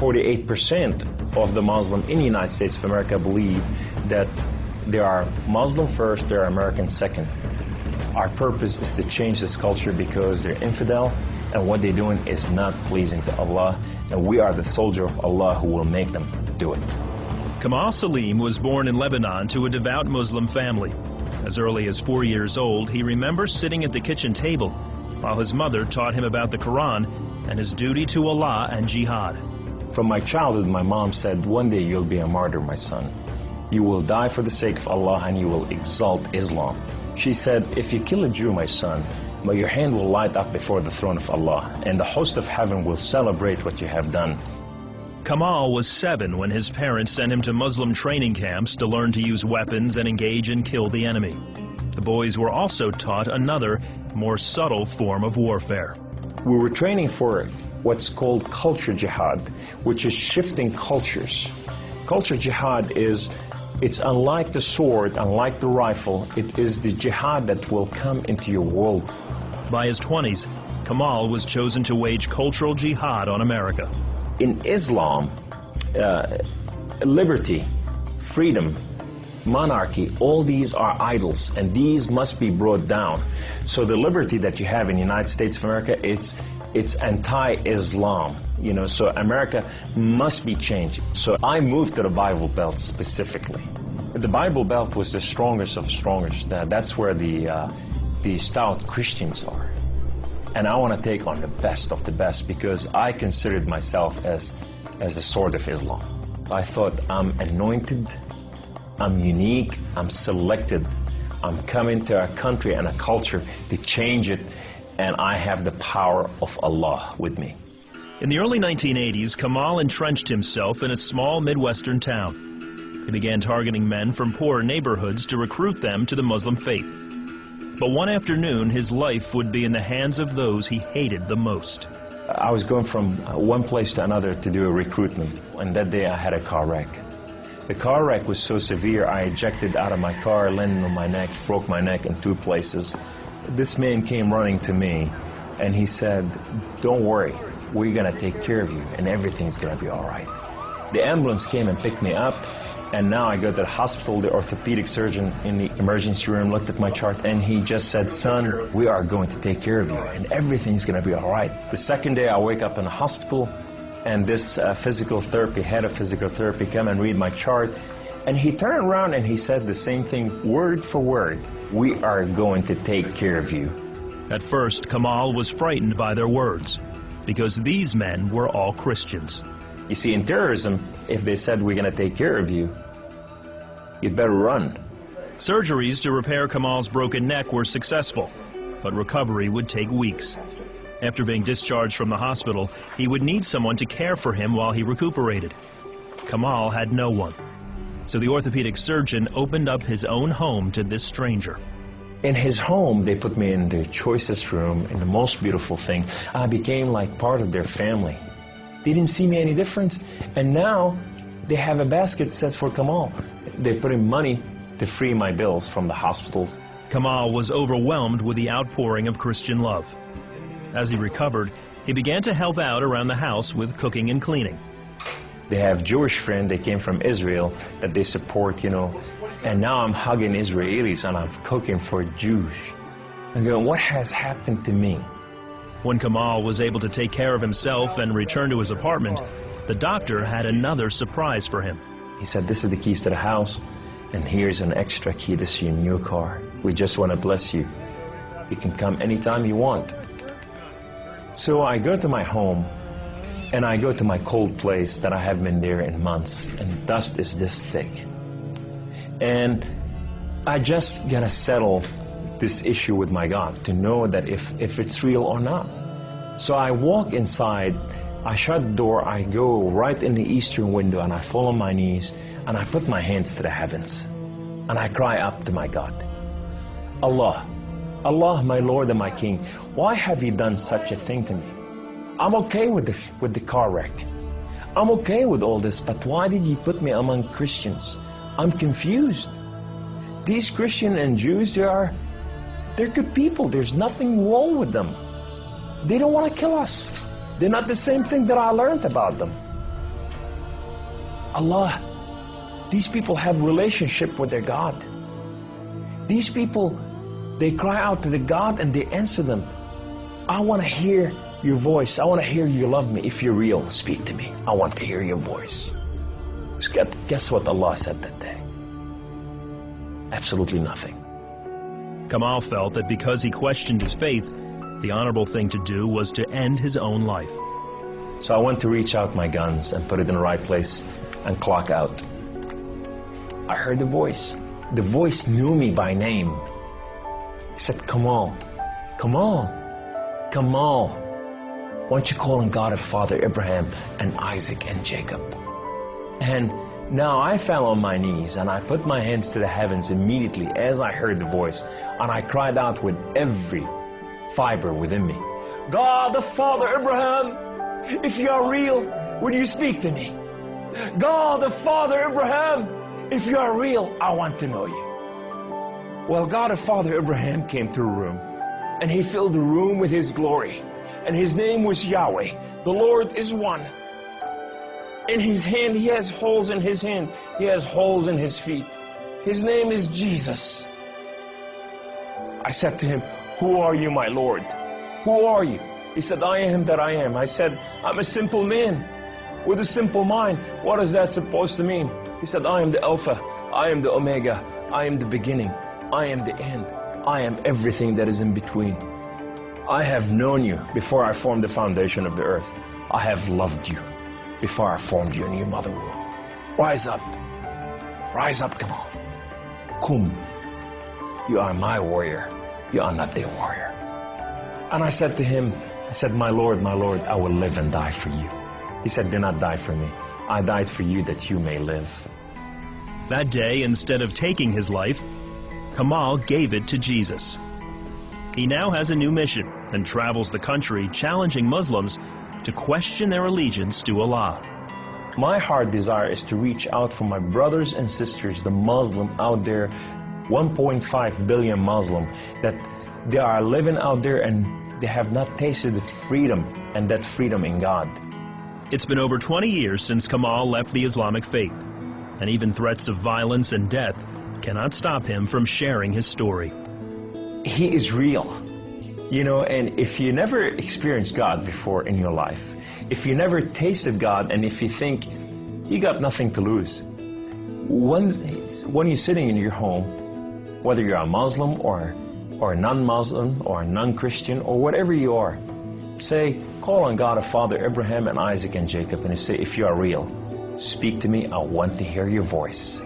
48% of the Muslim in the United States of America believe that they are Muslim first, they are American second. Our purpose is to change this culture because they're infidel, and what they're doing is not pleasing to Allah, and we are the soldier of Allah who will make them do it. Kamal Salim was born in Lebanon to a devout Muslim family. As early as 4 years old, he remembers sitting at the kitchen table while his mother taught him about the Quran and his duty to Allah and jihad. From my childhood, my mom said, one day you'll be a martyr, my son. You will die for the sake of Allah and you will exalt Islam. She said, if you kill a Jew, my son, your hand will light up before the throne of Allah, and the host of heaven will celebrate what you have done. Kamal was 7 when his parents sent him to Muslim training camps to learn to use weapons and engage and kill the enemy. The boys were also taught another, more subtle form of warfare. We were training for what's called culture jihad, which is shifting cultures. Culture jihad is, it's unlike the sword, unlike the rifle, it is the jihad that will come into your world. By his 20s, Kamal was chosen to wage cultural jihad on America. In Islam, liberty, freedom, monarchy, all these are idols, and these must be brought down. So the liberty that you have in the United States of America, it's anti-Islam, you know, so America must be changed. So I moved to the Bible Belt specifically. The Bible Belt was the strongest of the strongest. That's where the stout Christians are. And I want to take on the best of the best because I considered myself as a sword of Islam. I thought I'm anointed, I'm unique, I'm selected, I'm coming to a country and a culture to change it, and I have the power of Allah with me. In the early 1980s, Kamal entrenched himself in a small Midwestern town. He began targeting men from poor neighborhoods to recruit them to the Muslim faith. But one afternoon, his life would be in the hands of those he hated the most. I was going from one place to another to do a recruitment, and that day I had a car wreck. The car wreck was so severe, I ejected out of my car, landed on my neck, broke my neck in 2 places. This man came running to me, and he said, don't worry, we're going to take care of you, and everything's going to be all right. The ambulance came and picked me up, and now I go to the hospital. The orthopedic surgeon in the emergency room looked at my chart, and he just said, son, we are going to take care of you, and everything's going to be all right. The second day, I wake up in the hospital, and this physical therapy, head of physical therapy, come and read my chart, and he turned around and he said the same thing, word for word, we are going to take care of you. At first, Kamal was frightened by their words, because these men were all Christians. You see, in terrorism, if they said we're going to take care of you, you'd better run. Surgeries to repair Kamal's broken neck were successful, but recovery would take weeks. After being discharged from the hospital, he would need someone to care for him while he recuperated. Kamal had no one, so the orthopedic surgeon opened up his own home to this stranger. In his home, they put me in the choicest room, in the most beautiful thing. I became like part of their family. They didn't see me any difference, and now they have a basket that says for Kamal. They put in money to free my bills from the hospitals. Kamal was overwhelmed with the outpouring of Christian love. As he recovered, he began to help out around the house with cooking and cleaning. They have Jewish friends, they came from Israel, that they support, you know, and now I'm hugging Israelis and I'm cooking for Jews. I'm going, what has happened to me? When Kamal was able to take care of himself and return to his apartment, the doctor had another surprise for him. He said, this is the keys to the house, and here's an extra key. This is your new car. We just want to bless you. You can come anytime you want. So I go to my home, and I go to my cold place that I haven't been there in months, and dust is this thick. And I just got to settle this issue with my God to know that if it's real or not. So I walk inside, I shut the door, I go right in the eastern window, and I fall on my knees, and I put my hands to the heavens, and I cry up to my God. Allah, Allah, my Lord and my King, why have you done such a thing to me? I'm okay with the car wreck. I'm okay with all this, but why did you put me among Christians? I'm confused. These Christians and Jews, they're good people. There's nothing wrong with them. They don't want to kill us. They're not the same thing that I learned about them. Allah, these people have relationship with their God. These people, they cry out to the God and they answer them. I want to hear your voice. I want to hear you love me. If you're real, speak to me. I want to hear your voice. Guess what Allah said that day? Absolutely nothing. Kamal felt that because he questioned his faith, the honorable thing to do was to end his own life. So I went to reach out my guns and put it in the right place and clock out. I heard the voice. The voice knew me by name. He said, Kamal, Kamal, Kamal, why don't you call on God of Father Abraham and Isaac and Jacob? And now I fell on my knees and I put my hands to the heavens immediately as I heard the voice, and I cried out with every fiber within me, God of Father Abraham, if you are real, would you speak to me? God of Father Abraham, if you are real, I want to know you. Well, God of Father Abraham came to a room, and he filled the room with his glory, and his name was Yahweh. The Lord is one. In his hand, he has holes in his hand. He has holes in his feet. His name is Jesus. I said to him, who are you, my Lord? Who are you? He said, I am that I am. I said, I'm a simple man with a simple mind. What is that supposed to mean? He said, I am the Alpha. I am the Omega. I am the beginning. I am the end. I am everything that is in between. I have known you before I formed the foundation of the earth. I have loved you before I formed you in your mother womb. Rise up. Rise up, come on. Kum. You are my warrior. You are not their warrior. And I said to him, I said, my Lord, I will live and die for you. He said, do not die for me. I died for you that you may live. That day, instead of taking his life, Kamal gave it to Jesus. He now has a new mission and travels the country challenging Muslims to question their allegiance to Allah. My heart desire is to reach out for my brothers and sisters, the Muslim out there, 1.5 billion Muslim, that they are living out there and they have not tasted the freedom, and that freedom in God. It's been over 20 years since Kamal left the Islamic faith, and even threats of violence and death cannot stop him from sharing his story. He is real. You know, and if you never experienced God before in your life, if you never tasted God, and if you think you got nothing to lose, when you're sitting in your home, whether you're a Muslim or a non-Muslim or a non-Christian or whatever you are, say, call on God of Father Abraham and Isaac and Jacob, and say, if you are real, speak to me, I want to hear your voice.